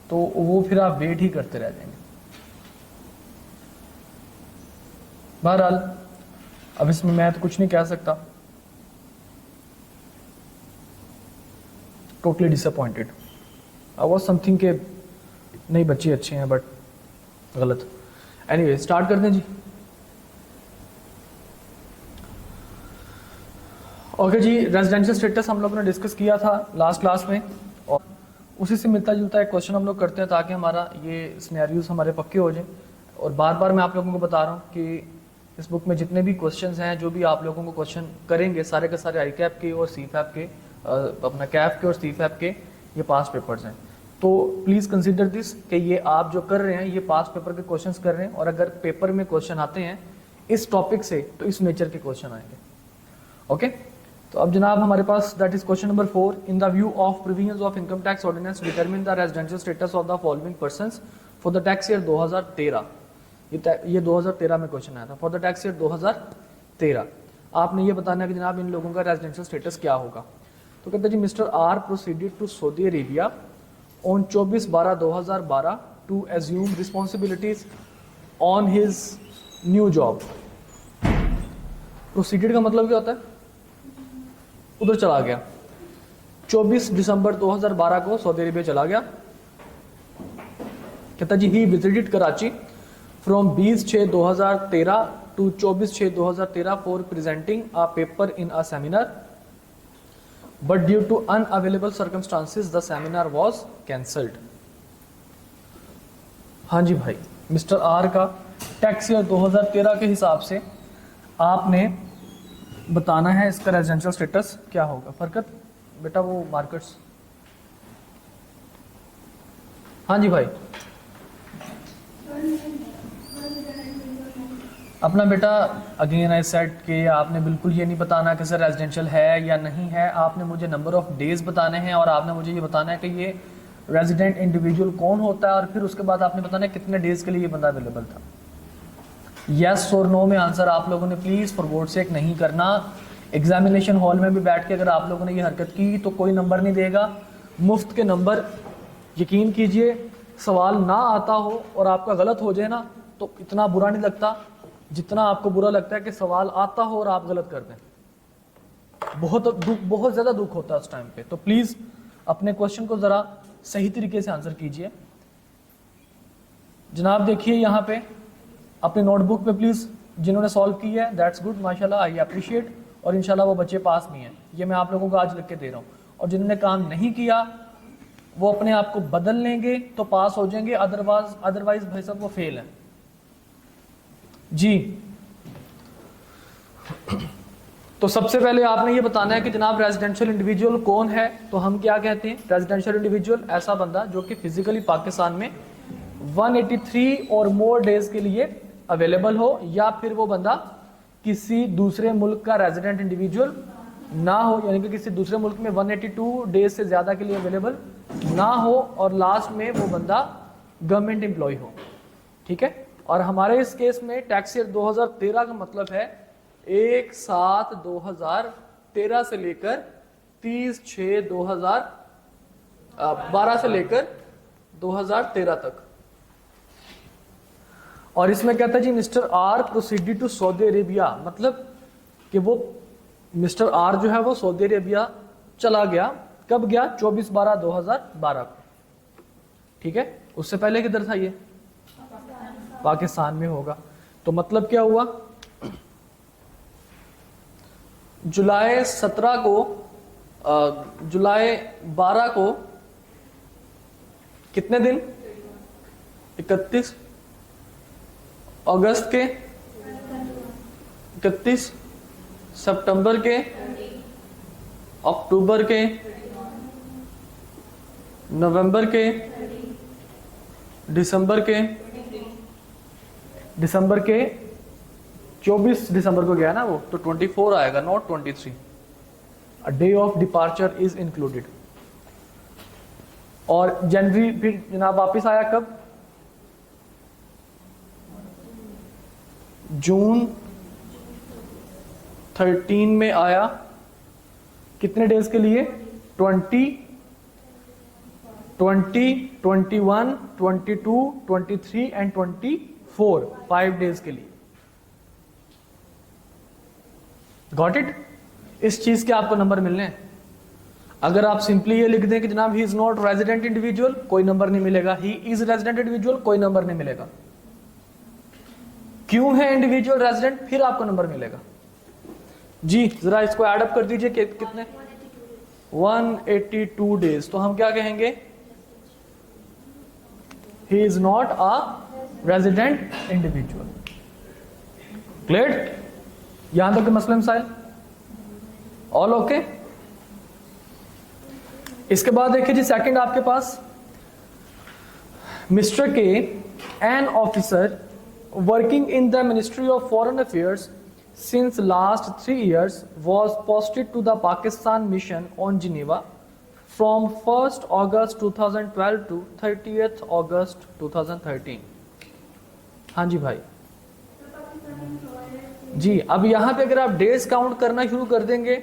तो वो फिर आप वेट ही करते रह जाएंगे। बहरहाल अब इसमें मैं तो कुछ नहीं कह सकता। Totally disappointed. I was something के नहीं बच्चे अच्छे हैं बट गलत। एनीवे स्टार्ट करते हैं जी। ओके जी, रेजिडेंशियल स्टेटस हम लोगों ने डिस्कस किया था लास्ट क्लास में, और उसी से मिलता जुलता एक क्वेश्चन हम लोग करते हैं ताकि हमारा ये सिनेरियोज हमारे पक्के हो जाए। और बार बार मैं आप लोगों को बता रहा हूँ कि इस बुक में जितने भी क्वेश्चंस हैं, जो भी आप लोगों को क्वेश्चन करेंगे, सारे के सारे आई कैप के और सी फैप के, अपना कैफ के और सी फैप के ये पास पेपर्स हैं। तो प्लीज़ कंसीडर दिस कि ये आप जो कर रहे हैं ये पास पेपर के क्वेश्चंस कर रहे हैं, और अगर पेपर में क्वेश्चन आते हैं इस टॉपिक से तो इस नेचर के क्वेश्चन आएंगे। ओके, तो अब जनाब हमारे पास that is question number 4। In the view of provisions of income tax ordinance determine the residential status of the following persons for the tax year 2013। ये 2013 में क्वेश्चन आया था। फॉर द टैक्स ईयर 2013 आपने ये बताना है कि जनाब इन लोगों का रेजिडेंशियल स्टेटस क्या होगा। तो कहते हैं जी, mister R proceeded to Saudi Arabia on 24/12/2012 to assume responsibilities on his new job. Proceeded का मतलब क्या होता है? उधर चला गया। 24 दिसंबर 2012 को सऊदी अरेबिया चला गया। कहता जी, he visited Karachi from 20/6/2013 to 24/6/2013 for presenting a paper in a seminar, but due to unavailable circumstances the seminar was cancelled. हाँ जी भाई, मिस्टर आर का टैक्स ईयर 2013 के हिसाब से आपने बताना है इसका रेजिडेंशियल स्टेटस क्या होगा। फरकत बेटा वो मार्केट्स, हाँ जी भाई, अपना बेटा अगेन आई सेड कि आपने बिल्कुल ये नहीं बताना कि सर रेजिडेंशियल है या नहीं है। आपने मुझे नंबर ऑफ डेज बताने हैं और आपने मुझे ये बताना है कि ये रेजिडेंट इंडिविजुअल कौन होता है, और फिर उसके बाद आपने बताना है कितने डेज के लिए ये बंदा अवेलेबल था। यस और नो में आंसर आप लोगों ने प्लीज़ फॉर गॉड सेक नहीं करना। एग्जामिनेशन हॉल में भी बैठ के अगर आप लोगों ने ये हरकत की तो कोई नंबर नहीं देगा, मुफ्त के नंबर। यकीन कीजिए, सवाल ना आता हो और आपका गलत हो जाए ना तो इतना बुरा नहीं लगता जितना आपको बुरा लगता है कि सवाल आता हो और आप गलत कर दें। बहुत ज़्यादा दुख होता है उस टाइम पे। तो प्लीज़ अपने क्वेश्चन को ज़रा सही तरीके से आंसर कीजिए। जनाब देखिए यहाँ पे अपनी नोटबुक पे प्लीज़ जिन्होंने सॉल्व की है दैट्स गुड, माशाल्लाह, आई अप्रिशिएट, और इंशाल्लाह वो बच्चे पास भी हैं। ये मैं आप लोगों को आज लिख के दे रहा हूँ। और जिन्होंने काम नहीं किया वो अपने आप को बदल लेंगे तो पास हो जाएंगे, अदरवाइज भाई साहब वो फेल है जी। तो सबसे पहले आपने ये बताना है कि जनाब रेजिडेंशियल इंडिविजुअल कौन है। तो हम क्या कहते हैं? रेजिडेंशियल इंडिविजुअल ऐसा बंदा जो कि फिजिकली पाकिस्तान में 183 और मोर डेज के लिए अवेलेबल हो, या फिर वो बंदा किसी दूसरे मुल्क का रेजिडेंट इंडिविजुअल ना हो, यानी कि किसी दूसरे मुल्क में 182 डेज से ज़्यादा के लिए अवेलेबल ना हो, और लास्ट में वो बंदा गवर्नमेंट एम्प्लॉय हो। ठीक है, और हमारे इस केस में टैक्स ईयर 2013 का मतलब है 1/7/2013 से लेकर 30/6/2012 से लेकर 2013 तक। और इसमें कहता है जी, mister R proceeded to Saudi Arabia, मतलब कि वो मिस्टर आर जो है वो सऊदी अरेबिया चला गया। कब गया? 24/12/2012 को। ठीक है, उससे पहले किधर था ये? पाकिस्तान में होगा। तो मतलब क्या हुआ? जुलाई 17 को जुलाई 12 को कितने दिन? 31 अगस्त के, 31 सितंबर के, अक्टूबर के, नवंबर के, दिसंबर के 24 दिसंबर को गया ना वो, तो 24 आएगा, not 23। A day of departure is included. और जनवरी फिर जनाब वापिस आया कब? जून 13 में आया। कितने डेज के लिए? 20, 21, 22, 23 एंड 24, 5 डेज के लिए। Got it? इस चीज के आपको नंबर मिलने हैं। अगर आप सिंपली ये लिख दें कि जनाब he is not resident individual, कोई नंबर नहीं मिलेगा। ही इज रेजिडेंट इंडिविजुअल, कोई नंबर नहीं मिलेगा। क्यों है इंडिविजुअल रेजिडेंट, फिर आपको नंबर मिलेगा। जी जरा इसको ऐड अप कर दीजिए कि कितने 182 डेज। तो हम क्या कहेंगे, he is not a resident individual. Clear? यहां तक के मसले मसाइल ऑल ओके? इसके बाद देखिए जी सेकंड आपके पास, मिस्टर के an officer working in the ministry of foreign affairs since last 3 years was posted to the Pakistan mission on Geneva from 1st August 2012 to 30th August 2013। हाँ जी भाई जी। अब यहाँ पे अगर आप डेज काउंट करना शुरू कर देंगे,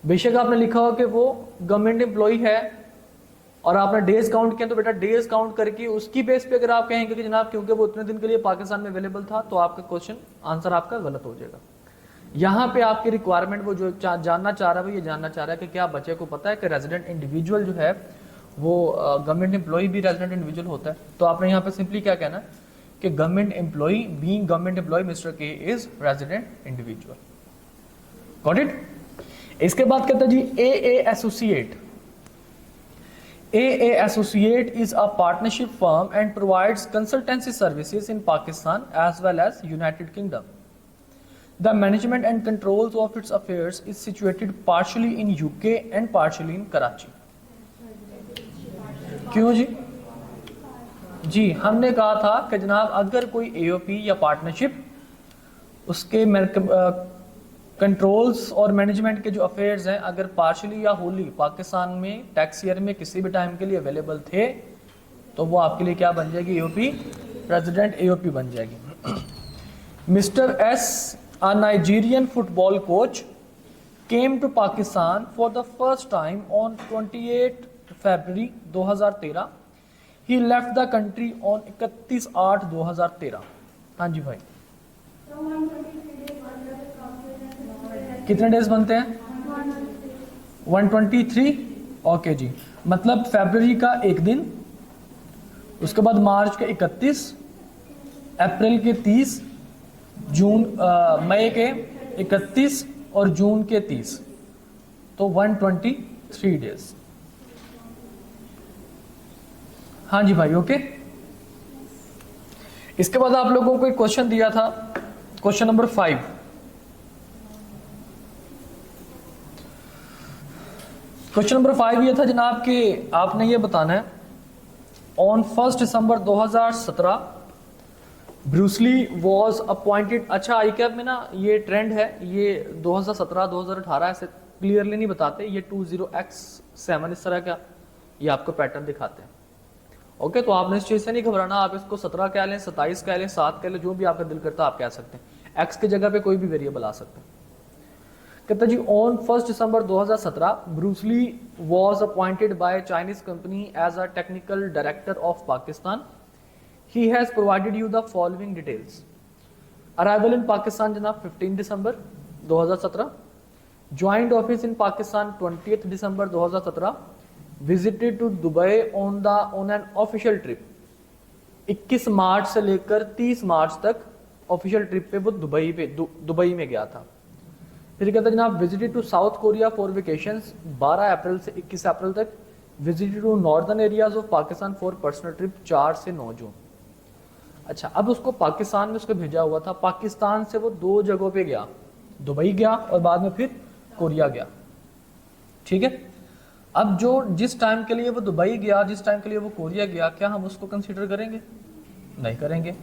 बेशक आपने लिखा हो कि वो गवर्नमेंट एम्प्लॉय है और आपने डेज काउंट किया, तो बेटा डेज काउंट करके उसकी बेस पे अगर आप कहेंगे कि जनाब क्योंकि वो उतने दिन के लिए पाकिस्तान में अवेलेबल था, तो आपका क्वेश्चन आंसर आपका गलत हो जाएगा। यहाँ पे आपकी रिक्वायरमेंट वो जो जानना चाह रहा है, वो ये जानना चाह रहा है कि क्या बच्चे को पता है कि रेजिडेंट इंडिविजुअल जो है वो गवर्नमेंट एम्प्लॉय भी रेजिडेंट इंडिविजुअल होता है। तो आपने यहाँ पे सिंपली क्या कहना है कि government employ, being government employ mister K is resident individual. Got it? इसके बाद कहता है जी A associate. AA Associate is a partnership firm and provides consultancy services in Pakistan as well as United Kingdom. The management and controls of its affairs is situated partially in UK and partially in Karachi. क्यों जी? जी हमने कहा था कि जनाब अगर कोई AOP या partnership उसके कंट्रोल्स और मैनेजमेंट के जो अफेयर्स हैं अगर पार्शली या होली पाकिस्तान में टैक्स ईयर में किसी भी टाइम के लिए अवेलेबल थे, तो वो आपके लिए क्या बन जाएगी, AOP, रेजिडेंट AOP बन जाएगी। Mister S, a Nigerian football coach, came to Pakistan for the first time on 28 February 2013। He left the country on 31/8/2013। हाँ जी भाई, कितने डेज बनते हैं? 123। ओके जी, मतलब फरवरी का एक दिन, उसके बाद मार्च के 31, अप्रैल के 30, मई के 31 और जून के 30, तो 123 डेज। हाँ जी भाई ओके। इसके बाद आप लोगों को एक क्वेश्चन दिया था, क्वेश्चन नंबर 5। क्वेश्चन नंबर 5 ये था जनाब कि आपने ये बताना है on 1 December 2017 Bruce Lee was appointed. अच्छा ICAP में ना ये ट्रेंड है, ये 2017 2018 ऐसे क्लियरली नहीं बताते, ये 20X7 इस तरह का ये आपको पैटर्न दिखाते हैं। ओके, तो आपने इस चीज से नहीं घबराना, आप इसको 17 कह लें, 27 कह लें, 7 कह लें, जो भी आपका दिल करता है आप कह सकते हैं। X की जगह पे कोई भी वेरिएबल आ सकता है। कहता जी on 1 December 2017 Bruce Lee was appointed by Chinese company as a technical director of Pakistan. He has provided you the following details. Arrival in Pakistan जनाब 15 December 2017, joined office in Pakistan 20 December 2017, visited to Dubai on an official trip. 21 मार्च से लेकर 30 मार्च तक official trip पे वो Dubai में गया था। फिर कहता है जनाब visited to South Korea for vacations 12 April से 21 अप्रैल तक, visited to northern areas of Pakistan for personal trip 4 से 9 जून। अच्छा, अब उसको पाकिस्तान में उसको भेजा हुआ था, पाकिस्तान से वो 2 जगहों पे गया, दुबई गया और बाद में फिर कोरिया गया। ठीक है, अब जो जिस टाइम के लिए वो दुबई गया, जिस टाइम के लिए वो कोरिया गया, क्या हम उसको कंसीडर करेंगे? नहीं करेंगे।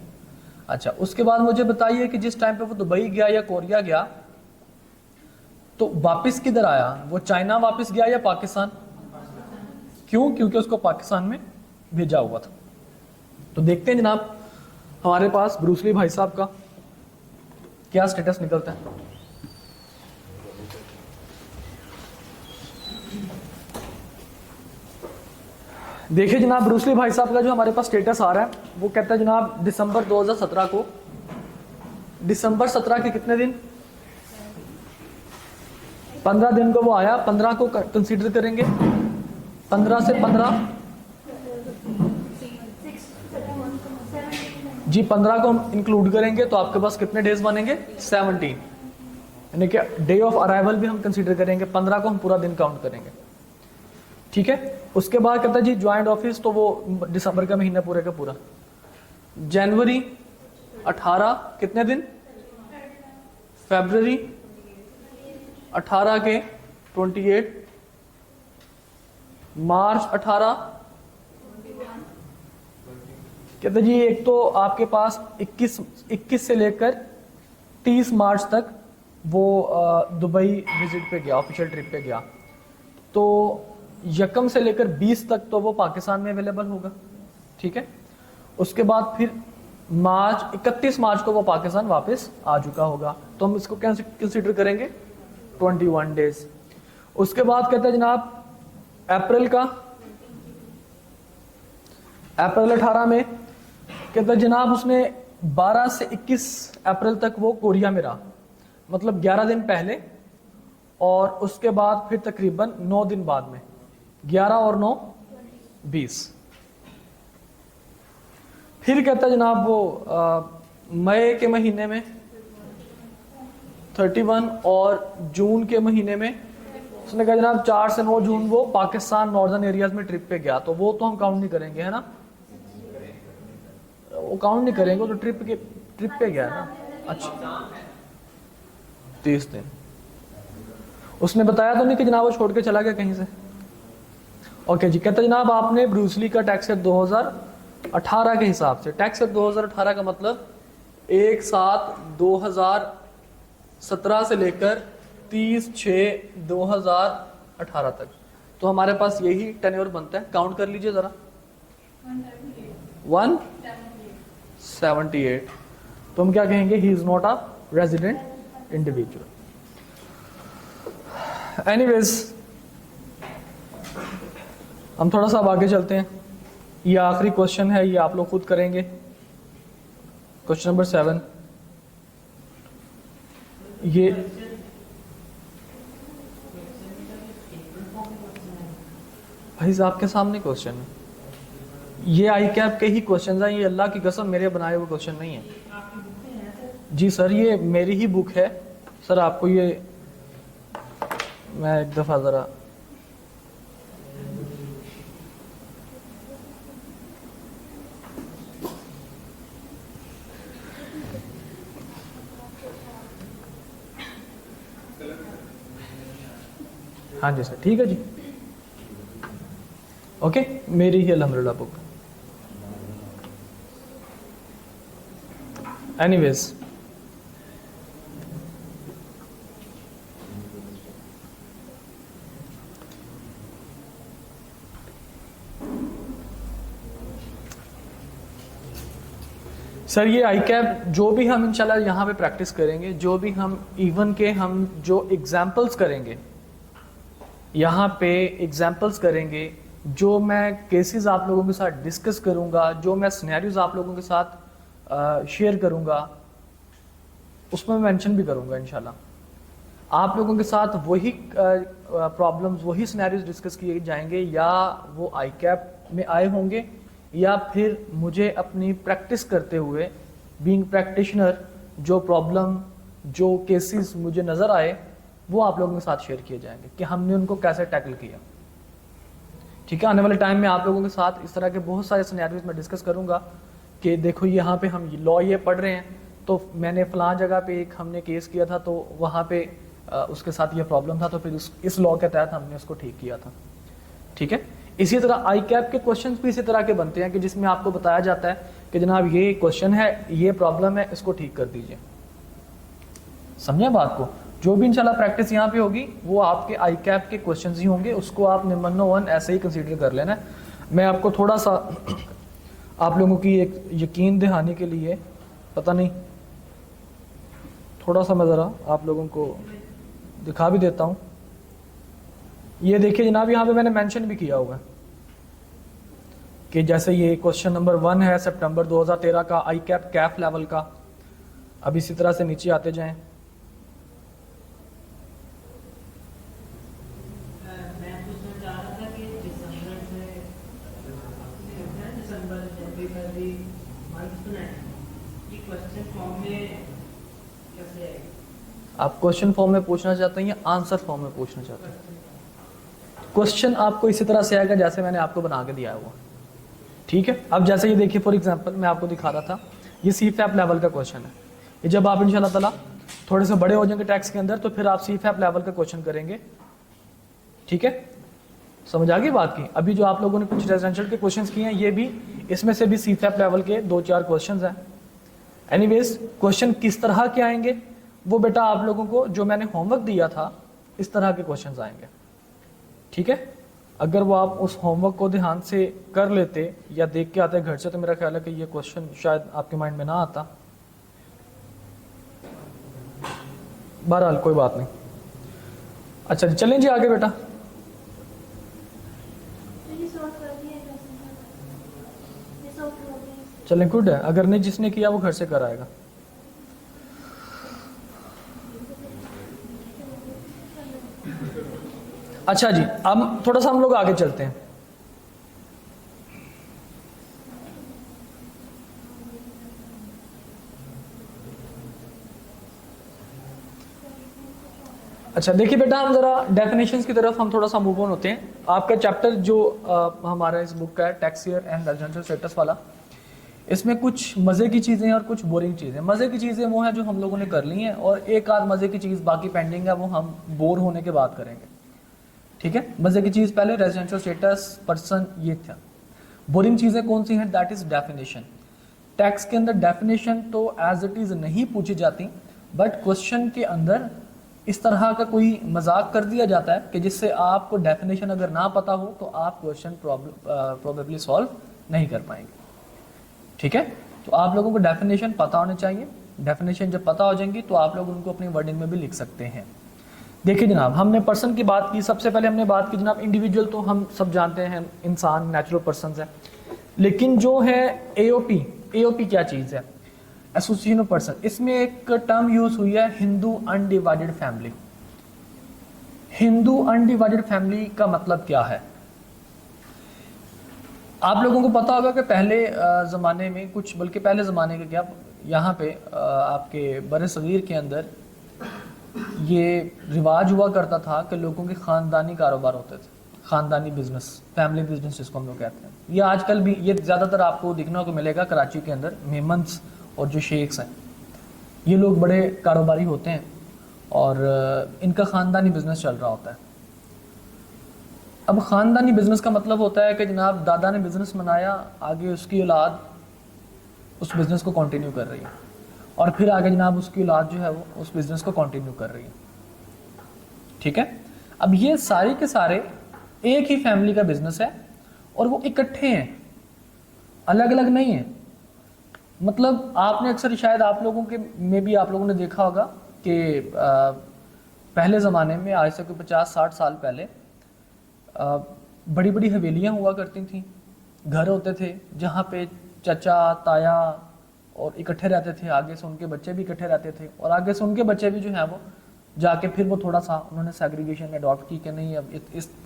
अच्छा, उसके बाद मुझे बताइए कि जिस टाइम पे वो दुबई गया या कोरिया गया तो वापस किधर आया? वो चाइना वापस गया या पाकिस्तान? क्यों? क्योंकि उसको पाकिस्तान में भेजा हुआ था। तो देखते हैं जनाब हमारे पास ब्रूसली भाई साहब का क्या स्टेटस निकलता है। देखिए जनाब, ब्रूसली भाई साहब का जो हमारे पास स्टेटस आ रहा है वो कहता है जनाब दिसंबर 2017 को, दिसंबर 17 के कितने दिन, 15 दिन को वो आया, 15 को कंसीडर करेंगे, 15 से 15 जी, 15 को हम इंक्लूड करेंगे तो आपके पास कितने डेज बनेंगे, 17, यानी कि डे ऑफ अराइवल भी हम कंसीडर करेंगे, 15 को हम पूरा दिन काउंट करेंगे। ठीक है, उसके बाद कहता है जी ज्वाइंट ऑफिस, तो वो दिसंबर का महीना पूरे का पूरा, जनवरी 18 कितने दिन, फरवरी 18 के 28, मार्च 18, कहते जी एक तो आपके पास 21 से लेकर 30 मार्च तक वो दुबई विजिट पे गया, ऑफिशियल ट्रिप पे गया, तो यकम से लेकर 20 तक तो वो पाकिस्तान में अवेलेबल होगा। ठीक है, उसके बाद फिर 31 मार्च को वो पाकिस्तान वापस आ चुका होगा, तो हम इसको क्या कंसिडर करेंगे, 21 डेज। उसके बाद कहते हैं जनाब अप्रैल का, अप्रैल 18 में कहते हैं जनाब उसने 12 से 21 अप्रैल तक वो कोरिया में रहा, मतलब 11 दिन पहले, और उसके बाद फिर तकरीबन 9 दिन बाद में, 11 और 9 20। फिर कहता है जनाब वो मई के महीने में 31 और जून के महीने में उसने कहा जनाब 4 से 9 जून वो पाकिस्तान नॉर्दर्न एरियाज में ट्रिप पे गया, तो वो तो हम काउंट नहीं करेंगे, है ना, वो काउंट नहीं करेंगे, तो ट्रिप पे गया है ना। अच्छा 30 दिन उसने बताया तो नहीं कि जनाब वो छोड़ के चला गया कहीं से। ओके जी, कहते जनाब आपने ब्रूसली का टैक्स एक्ट 2018 के हिसाब से, टैक्स एक्ट 2018 का मतलब 1/7/2017 से लेकर 30/6/2018 तक, तो हमारे पास यही टेन्योर बनता है। काउंट कर लीजिए जरा, 178, तो हम क्या कहेंगे, he is not a resident individual. Anyways हम थोड़ा सा अब आगे चलते हैं, ये आखिरी क्वेश्चन है, ये आप लोग खुद करेंगे, क्वेश्चन नंबर 7। ये भाई साहब के सामने क्वेश्चन है, ये आई कैप के ही क्वेश्चन है, ये अल्लाह की कसम मेरे बनाए हुए क्वेश्चन नहीं है जी सर, ये मेरी ही बुक है सर, आपको ये मैं एक दफ़ा ज़रा हाँ जी सर, ठीक है जी, ओके, मेरी ही अल्हम्दुलिल्लाह बुक। एनीवेज सर, ये आई कैप जो भी हम इंशाल्लाह यहाँ पे प्रैक्टिस करेंगे, जो भी हम इवन के हम जो एग्जाम्पल्स करेंगे, यहाँ पे एग्जाम्पल्स करेंगे, जो मैं केसेस आप लोगों के साथ डिस्कस करूँगा, जो मैं सिनेरियोज आप लोगों के साथ शेयर करूँगा, उसमें मैं मेंशन भी करूँगा इंशाल्लाह। आप लोगों के साथ वही प्रॉब्लम्स, वही सिनेरियोज डिस्कस किए जाएंगे, या वो आई कैप में आए होंगे, या फिर मुझे अपनी प्रैक्टिस करते हुए बीइंग प्रैक्टिशनर जो प्रॉब्लम, जो केसेस मुझे नज़र आए, वो आप लोगों के साथ शेयर किए जाएंगे कि हमने उनको कैसे टैकल किया। ठीक है, आने वाले टाइम में आप लोगों के साथ इस तरह के बहुत सारे सिनेरियोज में डिस्कस करूंगा कि देखो यहाँ पे हम लॉ ये पढ़ रहे हैं, तो मैंने फलां जगह पे एक हमने केस किया था, तो वहाँ पे उसके साथ ये प्रॉब्लम था, तो फिर इस लॉ के तहत हमने उसको ठीक किया था। ठीक है, इसी तरह आई कैप के क्वेश्चन भी इसी तरह के बनते हैं कि जिसमें आपको बताया जाता है कि जनाब ये क्वेश्चन है, ये प्रॉब्लम है, इसको ठीक कर दीजिए। समझे बात को? जो भी इंशाल्लाह प्रैक्टिस यहाँ पे होगी वो आपके आई कैप के क्वेश्चंस ही होंगे, उसको आप नंबर 1 ऐसे ही कंसीडर कर लेना। मैं आपको थोड़ा सा आप लोगों की एक यकीन दिलाने के लिए, पता नहीं, थोड़ा सा मैं ज़रा आप लोगों को दिखा भी देता हूँ। ये देखिए जनाब, यहाँ पे मैंने मेंशन भी किया हुआ है, कि जैसे ये क्वेश्चन नंबर 1 है सितंबर 2013 का आई कैप कैफ लेवल का। अब इसी तरह से नीचे आते जाएं। आप क्वेश्चन फॉर्म में पूछना चाहते हैं या आंसर फॉर्म में पूछना चाहते हैं? क्वेश्चन आपको इसी तरह से आएगा जैसे मैंने आपको बना के दिया हुआ, ठीक है। अब जैसे ये देखिए फॉर एग्जांपल मैं आपको दिखा रहा था, ये CFAP लेवल का क्वेश्चन है। ये जब आप इंशाल्लाह ताला थोड़े से बड़े हो जाएंगे टैक्स के अंदर तो फिर आप CFAP लेवल का क्वेश्चन करेंगे, ठीक है। समझ आ गई बात की? अभी जो आप लोगों ने कुछ रेजिडेंशियल के क्वेश्चन किए हैं, ये भी इसमें से भी CFAP लेवल के 2-4 क्वेश्चन हैं। एनीवेज क्वेश्चन किस तरह के आएंगे वो बेटा आप लोगों को जो मैंने होमवर्क दिया था इस तरह के क्वेश्चंस आएंगे, ठीक है। अगर वो आप उस होमवर्क को ध्यान से कर लेते या देख के आते घर से तो मेरा ख्याल है कि ये क्वेश्चन शायद आपके माइंड में ना आता। बहरहाल कोई बात नहीं। अच्छा जी चलें जी आगे बेटा। चलें गुड है, अगर नहीं जिसने किया वो घर से कर आएगा। अच्छा जी अब थोड़ा सा हम लोग आगे चलते हैं। अच्छा देखिए बेटा हम जरा डेफिनेशंस की तरफ हम थोड़ा सा मूव ऑन होते हैं। आपका चैप्टर जो हमारा इस बुक का है tax year and residential status वाला, इसमें कुछ मज़े की चीज़ें हैं और कुछ बोरिंग चीज़ें। मज़े की चीज़ें वो हैं जो हम लोगों ने कर ली हैं और एक आध मज़े की चीज़ बाकी पेंडिंग है, वो हम बोर होने के बाद करेंगे, ठीक है। मज़े की चीज़ पहले रेजिडेंशियल स्टेटस पर्सन ये था। बोरिंग चीज़ें कौन सी हैं? That is definition. टैक्स के अंदर डेफिनेशन तो एज इट इज़ नहीं पूछी जाती, बट क्वेश्चन के अंदर इस तरह का कोई मजाक कर दिया जाता है कि जिससे आपको डेफिनेशन अगर ना पता हो तो आप क्वेश्चन प्रोबेबली सॉल्व नहीं कर पाएंगे, ठीक है। तो आप लोगों को डेफिनेशन पता होने चाहिए। डेफिनेशन जब पता हो जाएंगी तो आप लोग उनको अपनी वर्डिंग में भी लिख सकते हैं। देखिए जनाब हमने पर्सन की बात की, सबसे पहले हमने बात की जनाब इंडिविजुअल, तो हम सब जानते हैं इंसान नेचुरल पर्सन है। लेकिन जो है एओपी क्या चीज़ है? Association of person. इसमें एक टर्म यूज हुई है Hindu undivided family. Hindu undivided family का मतलब क्या है? आप लोगों को पता होगा कि पहले ज़माने में कुछ, बल्कि पहले ज़माने के क्या, यहाँ पे आपके बरे सगीर के अंदर ये रिवाज हुआ करता था कि लोगों के ख़ानदानी कारोबार होते थे, ख़ानदानी बिजनेस, फैमिली बिजनेस जिसको हम लोग कहते हैं। ये आजकल भी ये ज़्यादातर आपको देखने को मिलेगा कराची के अंदर। मेमन्स और जो शेख्स हैं ये लोग बड़े कारोबारी होते हैं और इनका ख़ानदानी बिजनेस चल रहा होता है। अब ख़ानदानी बिजनेस का मतलब होता है कि जनाब दादा ने बिजनेस बनाया, आगे उसकी औलाद उस बिजनेस को कंटिन्यू कर रही है और फिर आगे जनाब उसकी औलाद जो है वो उस बिजनेस को कंटिन्यू कर रही है, ठीक है। अब ये सारे के सारे एक ही फैमिली का बिजनेस है और वो इकट्ठे हैं, अलग अलग नहीं है। मतलब आपने अक्सर शायद आप लोगों के में भी आप लोगों ने देखा होगा कि पहले ज़माने में, आज से कोई 50-60 साल पहले, बड़ी बड़ी हवेलियाँ हुआ करती थी, घर होते थे जहाँ पे चचा ताया और इकट्ठे रहते थे, आगे से उनके बच्चे भी इकट्ठे रहते थे और आगे से उनके बच्चे भी जो हैं वो जाके फिर वो थोड़ा सा उन्होंने सेग्रीगेशन अडॉप्ट की कि नहीं अब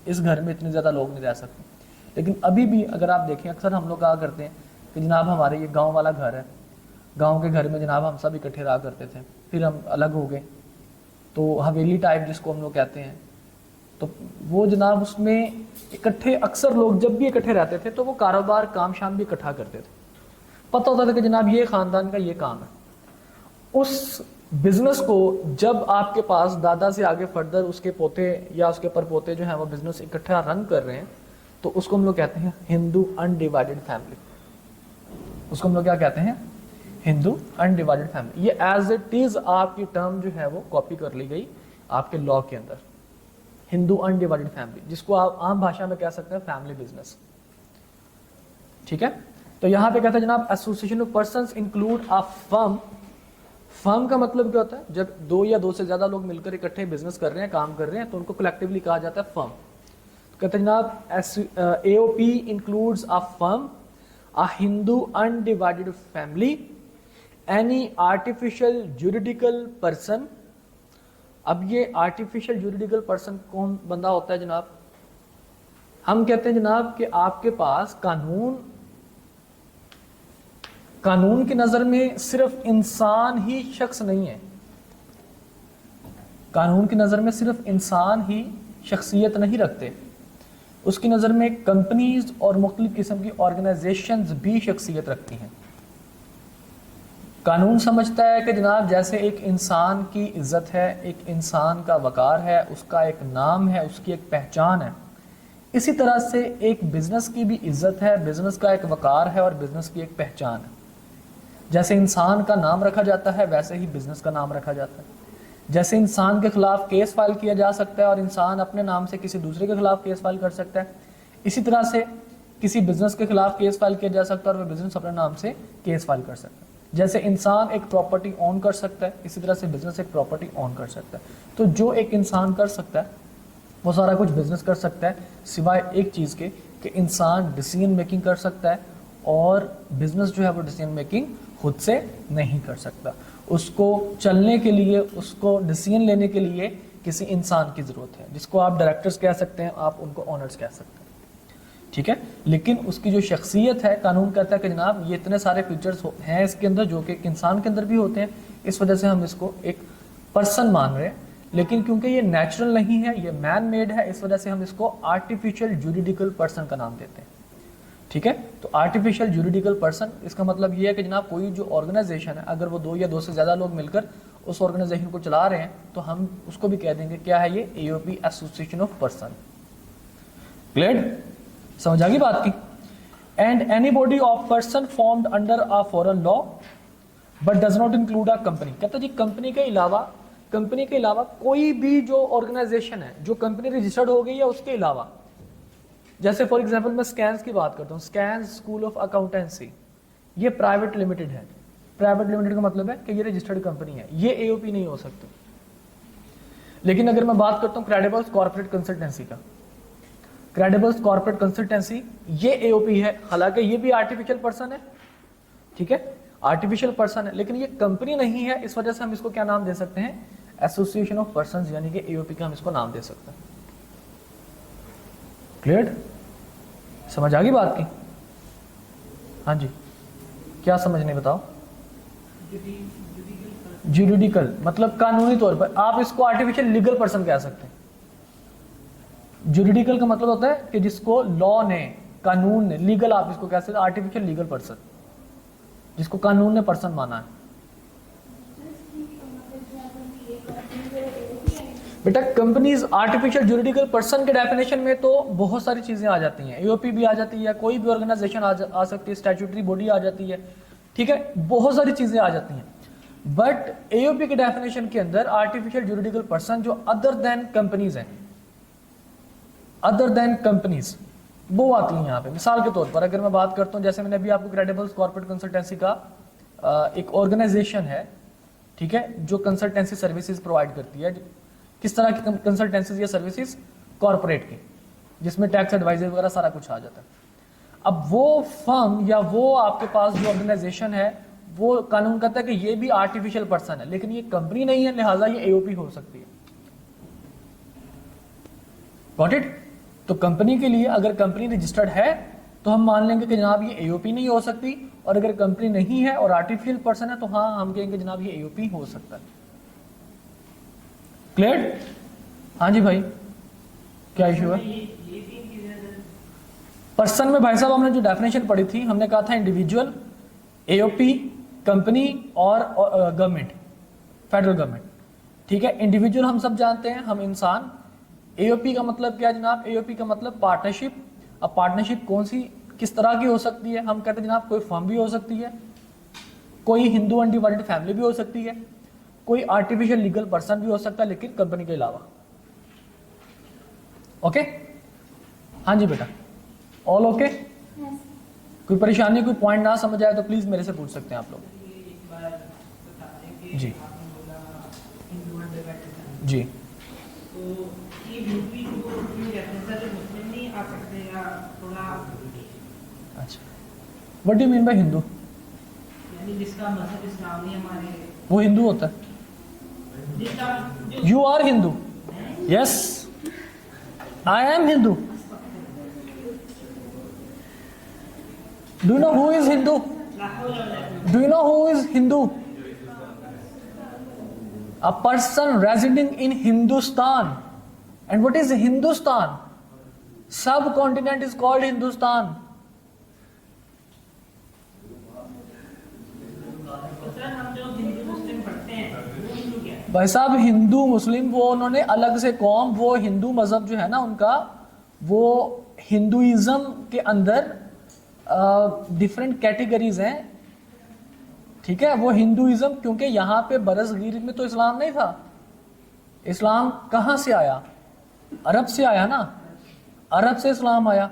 इस घर में इतने ज़्यादा लोग नहीं रह सकते। लेकिन अभी भी अगर आप देखें, अक्सर हम लोग कहा करते हैं कि जनाब हमारे ये गाँव वाला घर है, गाँव के घर में जनाब हम सब इकट्ठे रहा करते थे, फिर हम अलग हो गए, तो हवेली टाइप जिसको हम लोग कहते हैं, तो वो जनाब उसमें इकट्ठे अक्सर लोग जब भी इकट्ठे रहते थे तो वो कारोबार काम शाम भी इकट्ठा करते थे। पता होता था कि जनाब ये ख़ानदान का ये काम है। उस बिजनेस को जब आपके पास दादा से आगे फर्दर उसके पोते या उसके परपोते जो है वो बिजनेस इकट्ठा रन कर रहे हैं तो उसको हम लोग कहते हैं हिंदू अनडिवाइडेड फैमिली। उसको हम लोग क्या कहते हैं? Hindu undivided family. ये एज इट इज आपकी टर्म जो है वो कॉपी कर ली गई आपके लॉ के अंदर, हिंदू अनडिवाइडेड फैमिली, जिसको आप आम भाषा में कह सकते हैं फैमिली बिजनेस, ठीक है। तो यहाँ पे कहते हैं जनाब association of persons include a firm. Firm का मतलब क्या होता है? जब दो या दो से ज्यादा लोग मिलकर इकट्ठे बिजनेस कर रहे हैं, काम कर रहे हैं, तो उनको कलेक्टिवली कहा जाता है फर्म। कहते हैं जनाब AOP includes a firm, a Hindu undivided family, any artificial juridical person. अब ये आर्टिफिशियल जुरिडिकल पर्सन कौन बंदा होता है जनाब? हम कहते हैं जनाब कि आपके पास कानून की नजर में सिर्फ इंसान ही शख्स नहीं है, कानून की नजर में सिर्फ इंसान ही शख्सियत नहीं रखते, उसकी नजर में कंपनीज और मुख्तलिफ किस्म की ऑर्गेनाइजेशंस भी शख्सियत रखती हैं। कानून समझता है कि जनाब जैसे एक इंसान की इज्जत है, एक इंसान का वकार है, उसका एक नाम है, उसकी एक पहचान है, इसी तरह से एक बिजनेस की भी इज्जत है, बिजनेस का एक वकार है और बिजनेस की एक पहचान है। जैसे इंसान का नाम रखा जाता है वैसे ही बिजनेस का नाम रखा जाता है। जैसे इंसान के खिलाफ केस फाइल किया जा सकता है और इंसान अपने नाम से किसी दूसरे के खिलाफ केस फाइल कर सकता है, इसी तरह से किसी बिजनेस के खिलाफ केस फाइल किया जा सकता है और वह बिजनेस अपने नाम से केस फाइल कर सकता है। जैसे इंसान एक प्रॉपर्टी ओन कर सकता है, इसी तरह से बिजनेस एक प्रॉपर्टी ओन कर सकता है। तो जो एक इंसान कर सकता है वो सारा कुछ बिजनेस कर सकता है, सिवाय एक चीज़ के कि इंसान डिसीजन मेकिंग कर सकता है और बिजनेस जो है वो डिसीजन मेकिंग खुद से नहीं कर सकता। उसको चलने के लिए, उसको डिसीजन लेने के लिए किसी इंसान की ज़रूरत है, जिसको आप डायरेक्टर्स कह सकते हैं, आप उनको ओनर्स कह सकते हैं, ठीक है। लेकिन उसकी जो शख्सियत है, कानून कहता है कि जनाब ये इतने सारे फीचर्स हैं इसके अंदर जो कि एक इंसान के अंदर भी होते हैं, इस वजह से हम इसको एक पर्सन मान रहे हैं। लेकिन क्योंकि ये नेचुरल नहीं है, ये मैन मेड है, इस वजह से हम इसको आर्टिफिशियल जुरिडिकल पर्सन का नाम देते हैं, ठीक है। तो आर्टिफिशियल जुरिडिकल पर्सन, इसका मतलब ये है कि जनाब कोई जो ऑर्गेनाइजेशन है, अगर वो 2 या 2 से ज़्यादा लोग मिलकर उस ऑर्गेनाइजेशन को चला रहे हैं तो हम उसको भी कह देंगे क्या है ये, AOP, association of person. Clear? समझ आ गई बात की? And any body of person formed under a foreign law but does not include a company. कहता जी कंपनी के अलावा कोई भी जो ऑर्गेनाइजेशन है, जो कंपनी रजिस्टर्ड हो गई है उसके अलावा, जैसे फॉर एग्जांपल मैं स्कैंस की बात करता हूँ, स्कैंस स्कूल ऑफ अकाउंटेंसी, ये प्राइवेट लिमिटेड है। प्राइवेट लिमिटेड का मतलब है कि ये रजिस्टर्ड कंपनी है, ये AOP नहीं हो सकती। लेकिन अगर मैं बात करता हूँ क्रेडिबल्स कॉर्पोरेट कंसल्टेंसी का, क्रेडिबल्स कॉर्पोरेट कंसल्टेंसी ये AOP है, हालांकि ये भी आर्टिफिशियल पर्सन है, ठीक है, आर्टिफिशियल पर्सन है, लेकिन ये कंपनी नहीं है, इस वजह से हम इसको क्या नाम दे सकते हैं, एसोसिएशन ऑफ पर्संस, यानी कि AOP का हम इसको नाम दे सकते हैं। क्लियर? समझ आ गई बात की? हाँ जी, क्या समझने बताओ? जुरिडिकल मतलब कानूनी तौर पर, आप इसको आर्टिफिशियल लीगल पर्सन कह सकते हैं। जुरिडिकल का मतलब होता है कि जिसको लॉ ने, कानून ने, लीगल आप इसको कह सकते हैं, आर्टिफिशियल लीगल पर्सन, जिसको कानून ने पर्सन माना है। बेटा कंपनीज आर्टिफिशियल जुरिडिकल पर्सन के डेफिनेशन में तो बहुत सारी चीजें आ जाती हैं, AOP भी आ जाती है, कोई भी ऑर्गेनाइजेशन आ सकती है, स्टैट्यूटरी बॉडी आ जाती है, ठीक है, बहुत सारी चीजें आ जाती हैं। बट AOP के डेफिनेशन के अंदर आर्टिफिशियल जुरिडिकल पर्सन जो अदर देन कंपनीज हैं, अदर देन कंपनीज, वो आती हैं यहाँ पे। मिसाल के तौर पर अगर मैं बात करता हूँ, जैसे मैंने अभी आपको क्रेडिबल्स कॉर्पोरेट कंसल्टेंसी का एक ऑर्गेनाइजेशन है, ठीक है, जो कंसल्टेंसी सर्विसेज प्रोवाइड करती है। किस तरह की कंसल्टेंसीज या सर्विसेज? कॉर्पोरेट की, जिसमें टैक्स एडवाइजर वगैरह सारा कुछ आ जाता है। अब वो फर्म या वो आपके पास जो ऑर्गेनाइजेशन है, वो कानून कहता है कि ये भी आर्टिफिशियल पर्सन है, लेकिन ये कंपनी नहीं है, लिहाजा ये AOP हो सकती है। Got it? तो कंपनी के लिए अगर कंपनी रजिस्टर्ड है तो हम मान लेंगे कि जनाब ये AOP नहीं हो सकती, और अगर कंपनी नहीं है और आर्टिफिशियल पर्सन है तो हाँ हम कहेंगे जनाब ये AOP हो सकता है। क्लियर? हाँ जी भाई, क्या इशू है? पर्सन में भाई साहब हमने जो डेफिनेशन पढ़ी थी, हमने कहा था इंडिविजुअल, AOP, कंपनी और गवर्नमेंट, फेडरल गवर्नमेंट, ठीक है। इंडिविजुअल हम सब जानते हैं, हम इंसान। AOP का मतलब क्या है जनाब? AOP का मतलब पार्टनरशिप। अब पार्टनरशिप कौन सी, किस तरह की हो सकती है? हम कहते हैं जनाब कोई फर्म भी हो सकती है, कोई हिंदू अनडिवाइडेड फैमिली भी हो सकती है, कोई आर्टिफिशियल लीगल पर्सन भी हो सकता है, लेकिन कंपनी के अलावा। ओके? हाँ जी बेटा, ऑल ओके? कोई परेशानी, कोई पॉइंट ना समझ आए तो प्लीज मेरे से पूछ सकते हैं आप लोग। जी जी, आ सकते हैं या थोड़ा, अच्छा, what do you mean by Hindu? यानी जिसका मजहब इस्लाम नहीं हमारे, वो हिंदू होता है? जिसका जो you are Hindu? Yes, I am Hindu. Do you know who is Hindu? Do you know who is Hindu? A person residing in Hindustan. And what is Hindustan? Subcontinent is called Hindustan. Sir हम जो हिंदू मुस्लिम पढ़ते हैं वो हिंदू क्या है? भाई साहब, हिंदू मुस्लिम वो उन्होंने अलग से कौम, वो हिंदू मजहब जो है ना उनका, वो हिंदुइज्म के अंदर डिफरेंट कैटेगरीज हैं, ठीक है। वो हिंदुइज्म, क्योंकि यहाँ पे बरसगीर में तो इस्लाम नहीं था। इस्लाम कहाँ से आया? अरब से आया ना, अरब से इस्लाम आया।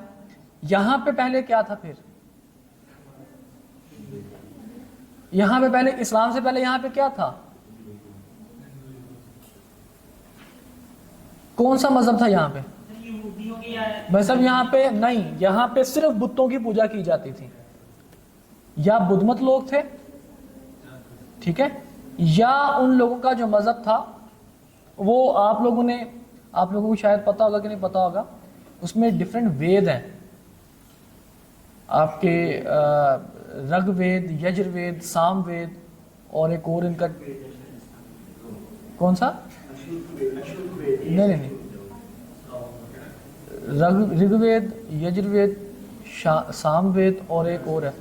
यहाँ पे पहले क्या था? फिर यहाँ पे पहले, इस्लाम से पहले यहाँ पे क्या था? कौन सा मजहब था यहाँ पे? यहूदियों की या भाई साहब यहाँ पे नहीं, यहाँ पे सिर्फ बुतों की पूजा की जाती थी। या बुद्धमत लोग थे, ठीक है, या उन लोगों का जो मजहब था वो आप लोगों को शायद पता होगा कि नहीं पता होगा, उसमें डिफरेंट वेद हैं आपके, ऋग्वेद, यजुर्वेद, सामवेद, और एक और इनका कौन सा? नहीं, ऋग्वेद, यजुर्वेद, सामवेद और एक और है,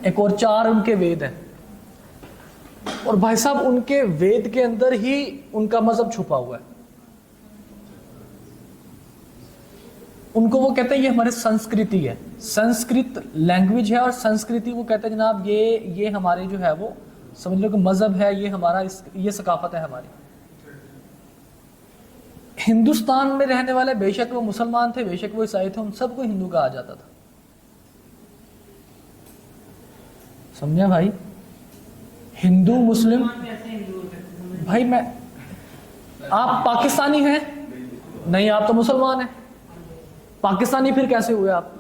एक और 4 उनके वेद हैं। और भाई साहब उनके वेद के अंदर ही उनका मजहब छुपा हुआ है। उनको वो कहते हैं ये हमारी संस्कृति है, संस्कृत लैंग्वेज है, और संस्कृति वो कहते हैं जनाब ये हमारे जो है वो समझ लो कि मजहब है, ये हमारा ये सकाफत है हमारी। हिंदुस्तान में रहने वाले बेशक वो मुसलमान थे, बेशक वो ईसाई थे, उन सबको हिंदू कहा जाता था। समझे भाई? हिंदू मुस्लिम, कैसे हिंदू हो सकते हैं? भाई मैं, आप पाकिस्तानी हैं? नहीं, आप तो मुसलमान हैं। पाकिस्तानी फिर कैसे हुए आप?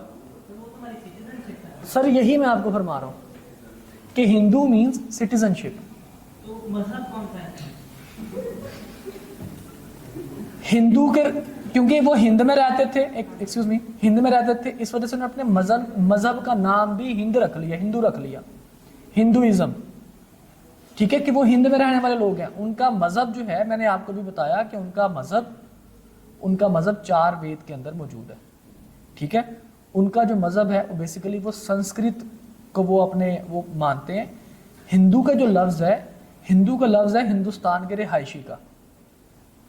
वो तुम्हारी सिटीजनशिप है। सर यही मैं आपको फरमा रहा हूं कि हिंदू मीन्स सिटीजनशिप। तो मजहब कौन सा है? हिंदू के, क्योंकि वो हिंद में रहते थे, एक्सक्यूज मी, हिंद में रहते थे, इस वजह से उन्होंने अपने मजहब का नाम भी हिंद रख लिया, हिंदू रख लिया, हिंदुइज्म, ठीक है, कि वो हिंद में रहने वाले लोग हैं। उनका मजहब जो है, मैंने आपको भी बताया कि उनका मजहब 4 वेद के अंदर मौजूद है, ठीक है। उनका जो मजहब है बेसिकली वो संस्कृत को वो मानते हैं। हिंदू का जो लफ्ज है, हिंदू का लफ्ज है हिंदुस्तान के रिहायशी का,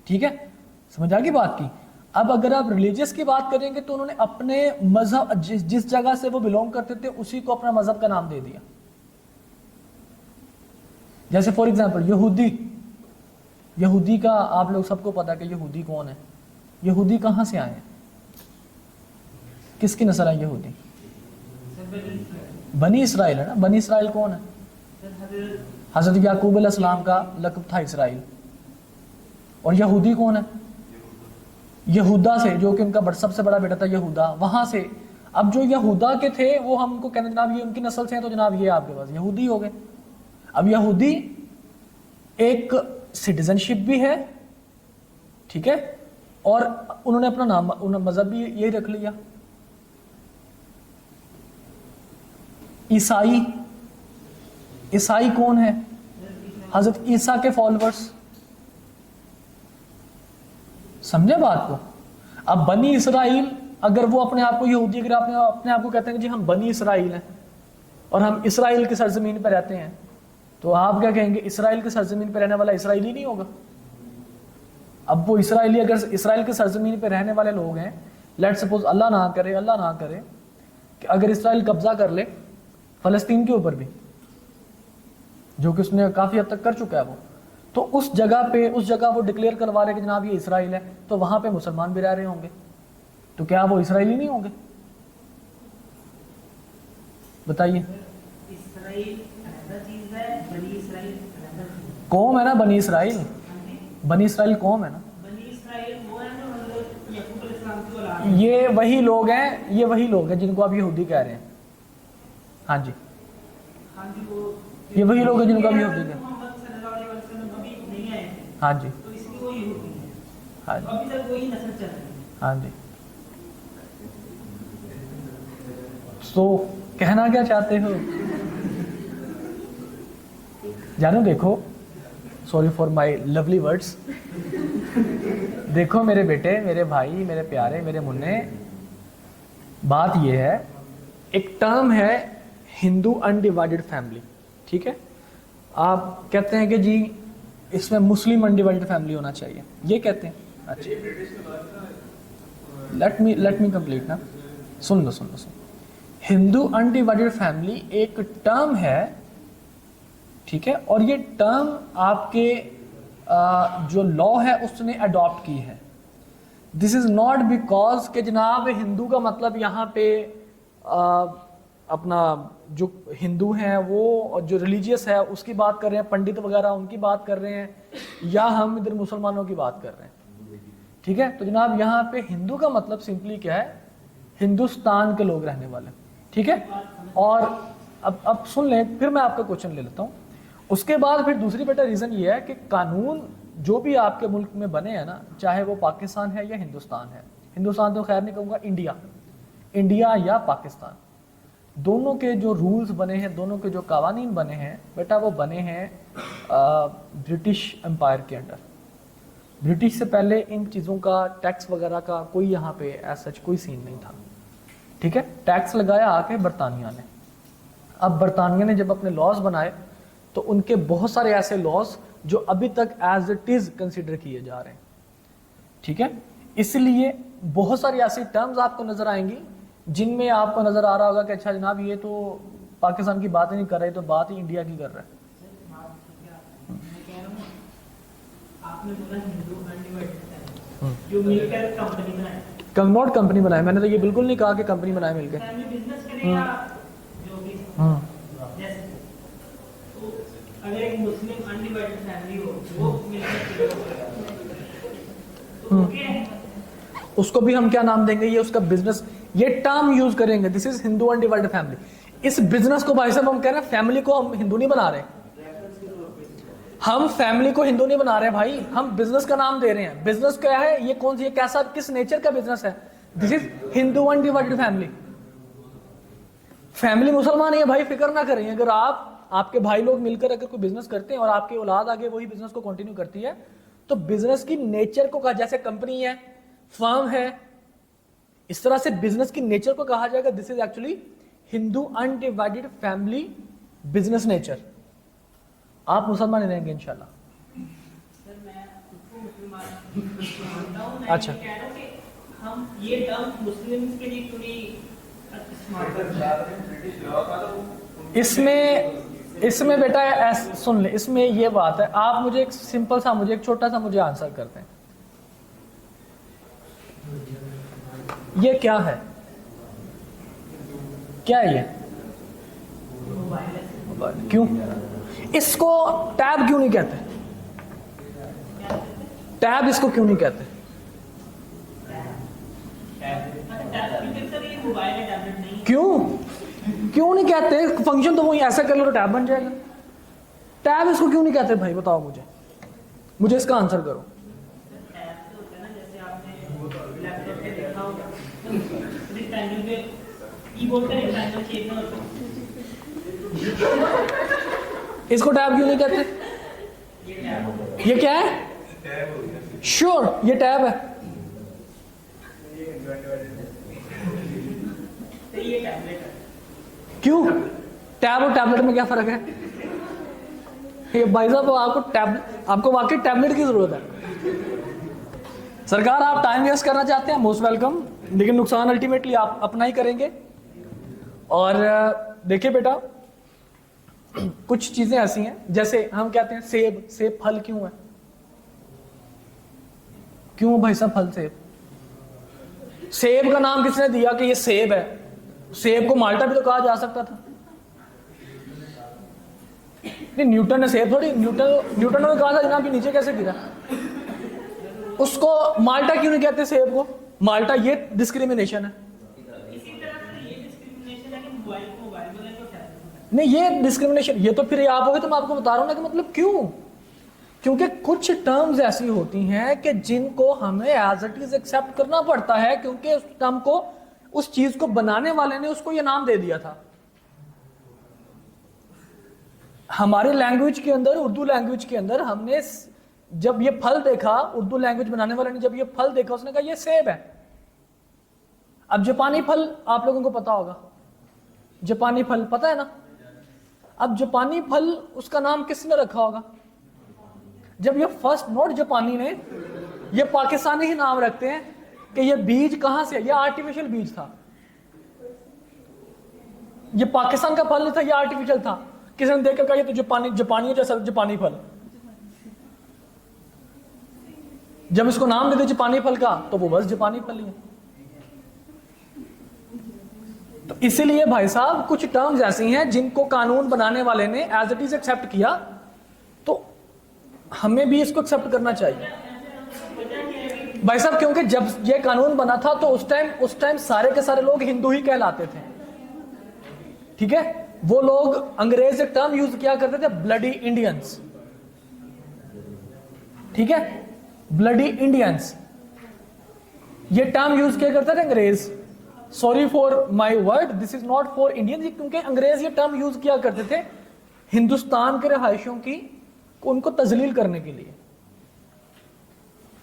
ठीक है, समझ आ गई बात की। अब अगर आप रिलीजियस की बात करेंगे तो उन्होंने अपने मजहब, जिस जगह से वो बिलोंग करते थे उसी को अपना मजहब का नाम दे दिया। जैसे फॉर एग्जांपल यहूदी का आप लोग सबको पता है कि यहूदी कौन है। यहूदी कहाँ से आए हैं? किसकी नस्ल है यहूदी? बनी इसराइल है ना। बनी इसराइल कौन है? हजरत याकूब अलैहिस्सलाम का लक़ब था इसराइल। और यहूदी कौन है? यहूदा से, जो कि उनका सबसे बड़ा बेटा था यहूदा, वहां से। अब जो यहूदा के थे वो हमको कहते जनाब ये उनकी नस्ल से हैं, तो जनाब ये आपके पास यहूदी हो गए। अब यहूदी एक सिटीजनशिप भी है, ठीक है, और उन्होंने अपना नाम, उन्होंने मजहब भी यही रख लिया। ईसाई कौन है? हजरत ईसा के फॉलोअर्स। समझे बात को? अब बनी इसराइल, अगर वो अपने आप को यहूदी, अगर अपने आप को कहते हैं कि जी हम बनी इसराइल हैं और हम इसराइल की सरजमीन पर रहते हैं, तो आप क्या कहेंगे? इसराइल की सरजमीन पर रहने वाला इसराइली नहीं होगा। अब वो इसराइली, अगर इसराइल की सरजमीन पर रहने वाले लोग हैं, लेट सपोज अल्लाह ना करे कि अगर इसराइल कब्जा कर ले फलस्तीन के ऊपर भी, जो कि उसने काफी हद तक कर चुका है वो, तो उस जगह वो डिक्लेयर करवा रहे कि जनाब ये इसराइल है, तो वहां पे मुसलमान भी रह रहे होंगे, तो क्या वो इसराइली नहीं होंगे? बताइए। कौम है ना बनी इसराइल, बनी इसराइल कौम है ना। ये वही लोग हैं, ये वही लोग हैं जिनको आप यहूदी कह रहे हैं। हाँ जी, हाँ जी, वो ये वही लोग हैं जिनको आप यहूदी कह रहे हैं। मोहम्मद सल्लल्लाहु अलैहि वसल्लम कभी नहीं आए थे, हाँ जी, तो इसलिए वो यहूदी है। हाँ जी, अभी तक वही नस्ल चल रही है। हाँ जी। तो कहना क्या चाहते हो जानू? देखो, sorry for my lovely words. देखो मेरे बेटे, मेरे भाई, मेरे प्यारे, मेरे मुन्ने, बात ये है, एक टर्म है हिंदू अनडिवाइडेड फैमिली, ठीक है? आप कहते हैं कि जी इसमें मुस्लिम अनडिवाइडेड फैमिली होना चाहिए, ये कहते हैं। अच्छा, लेट मी कंप्लीट ना, सुन लो। हिंदू अनडिवाइडेड फैमिली एक टर्म है, ठीक है? और ये टर्म आपके जो लॉ है उसने अडॉप्ट की है। दिस इज नॉट बिकॉज के जनाब हिंदू का मतलब यहाँ पे अपना जो हिंदू हैं वो जो रिलीजियस है उसकी बात कर रहे हैं, पंडित वगैरह उनकी बात कर रहे हैं, या हम इधर मुसलमानों की बात कर रहे हैं, ठीक है? तो जनाब यहाँ पे हिंदू का मतलब सिंपली क्या है? हिंदुस्तान के लोग रहने वाले, ठीक है? और अब सुन लें, फिर मैं आपका क्वेश्चन ले लेता हूँ। उसके बाद फिर दूसरी बेटा रीज़न ये है कि कानून जो भी आपके मुल्क में बने हैं ना, चाहे वो पाकिस्तान है या हिंदुस्तान है, हिंदुस्तान तो खैर नहीं कहूँगा, इंडिया या पाकिस्तान, दोनों के जो रूल्स बने हैं, दोनों के जो कवानीन बने हैं बेटा, वो बने हैं ब्रिटिश एम्पायर के अंडर। ब्रिटिश से पहले इन चीज़ों का टैक्स वगैरह का कोई यहाँ पे एज सच कोई सीन नहीं था, ठीक है? टैक्स लगाया आके बरतानिया ने। अब बरतानिया ने जब अपने लॉज बनाए तो उनके बहुत सारे ऐसे लॉज जो अभी तक एज इट इज कंसिडर किए जा रहे हैं, ठीक है? इसलिए बहुत सारी ऐसी टर्म्स आपको नजर आएंगी जिनमें आपको नजर आ रहा होगा कि अच्छा जनाब ये तो पाकिस्तान की बात ही नहीं कर रहे, तो बात ही इंडिया की कर रहा है। आपने बोला हिंदू अनडिवाइडेड जो मिलकर कंपनी बनाए, नॉट कंपनी बनाए, मैंने तो ये बिल्कुल नहीं कहा कि कंपनी बनाए मिलकर। फैमिली बिजनेस करेगा जो भी जैसे, तो अगर एक मुस्लिम अनडिवाइडेड फैमिली हो वो मिलकर तो ओके है, उसको भी हम क्या नाम देंगे? ये उसका बिजनेस, ये टर्म यूज करेंगे, this is Hindu undivided family. इस बिजनेस को भाई साहब हम कह रहे हैं, फैमिली को हम हिंदू नहीं बना रहे, हम फैमिली को हिंदू नहीं बना रहे भाई, हम बिजनेस का नाम दे रहे हैं। बिजनेस क्या है? ये कौन सी, ये कैसा, किस नेचर का बिजनेस है? This is Hindu undivided family. Family मुसलमान है भाई, फिक्र ना करें। अगर आपके भाई लोग मिलकर अगर कोई बिजनेस करते हैं और आपकी औलाद आगे वही बिजनेस को कंटिन्यू करती है, तो बिजनेस की नेचर को कहा, जैसे कंपनी है, फर्म है, इस तरह से बिजनेस की नेचर को कहा जाएगा this is actually Hindu undivided family business nature. आप मुसलमान ही रहेंगे इंशाल्लाह। सर मैं उसको मुसलमान मानता हूं, मैं अच्छा। ये कह रहा हूं कि हम ये टर्म मुस्लिम्स के लिए थोड़ी इस्तेमाल करते हैं। इसमें बेटा सुन ले, इसमें ये बात है, आप मुझे एक सिंपल सा, मुझे एक छोटा सा मुझे आंसर करते हैं, ये क्या है? क्या है ये? क्यों इसको टैब क्यों नहीं कहते? टैब इसको क्यों नहीं कहते? क्यों नहीं कहते? फंक्शन तो वही ऐसा कर लो तो टैब बन जाएगा। टैब इसको क्यों नहीं कहते भाई? बताओ मुझे इसका आंसर करो। इसको टैब क्यों नहीं कहते? ये क्या है? श्योर ये टैब है। क्यों? टैब और टैबलेट में क्या फर्क है? ये भाई साहब आपको वाकई टैबलेट की जरूरत है। सरकार आप टाइम वेस्ट करना चाहते हैं, मोस्ट वेलकम, लेकिन नुकसान अल्टीमेटली आप अपना ही करेंगे। और देखिए बेटा, कुछ चीजें ऐसी हैं, जैसे हम कहते हैं सेब फल क्यों है? क्यों भाई साहब फल सेब का नाम किसने दिया कि ये सेब है? सेब को माल्टा भी तो कहा जा सकता था। नहीं, न्यूटन ने सेब थोड़ी, न्यूटन ने कहा था जनाब कि नीचे कैसे गिरा। उसको माल्टा क्यों नहीं कहते सेब को? माल्टा, ये डिस्क्रिमिनेशन है। इसी तरह से ये डिस्क्रिमिनेशन है कि मोबाइल को मोबाइल बोले तो टैब। नहीं, ये डिस्क्रिमिनेशन, ये तो फिर ये आप हो गए, तो मैं आपको बता रहा हूं ना कि मतलब क्यों, क्योंकि कुछ टर्म्स ऐसी होती हैं कि जिनको हमें एज इट इज एक्सेप्ट करना पड़ता है, क्योंकि उस टर्म को, उस चीज को बनाने वाले ने उसको ये नाम दे दिया था। हमारे लैंग्वेज के अंदर, उर्दू लैंग्वेज के अंदर, हमने जब ये फल देखा, उर्दू लैंग्वेज बनाने वाले ने जब ये फल देखा, उसने कहा ये सेब है। अब जापानी फल आप लोगों को पता होगा, जापानी फल पता है ना। अब जापानी फल, उसका नाम किसने रखा होगा? जब ये फर्स्ट नोट जापानी ने, ये पाकिस्तानी ही नाम रखते हैं कि ये बीज कहां से है, ये आर्टिफिशियल बीज था, ये पाकिस्तान का फल नहीं था, ये आर्टिफिशियल था। किसी ने देखकर कहा ये तो जापानी जैसा जापानी फल। जब इसको नाम दे दे जापानी फल का, तो वो बस जापानी फल ही है। तो इसीलिए भाई साहब, कुछ टर्म्स ऐसी हैं जिनको कानून बनाने वाले ने एज इट इज एक्सेप्ट किया, तो हमें भी इसको एक्सेप्ट करना चाहिए भाई साहब। क्योंकि जब ये कानून बना था तो उस टाइम सारे के सारे लोग हिंदू ही कहलाते थे, ठीक है। वो लोग अंग्रेज एक टर्म यूज किया करते थे, ब्लडी इंडियंस, ठीक है, ब्लडी इंडियंस, ये टर्म यूज किया करते थे अंग्रेज। Sorry for my word, this is not for Indians, क्योंकि अंग्रेज ये टर्म यूज किया करते थे हिंदुस्तान के रहायशियों की, उनको तजलील करने के लिए।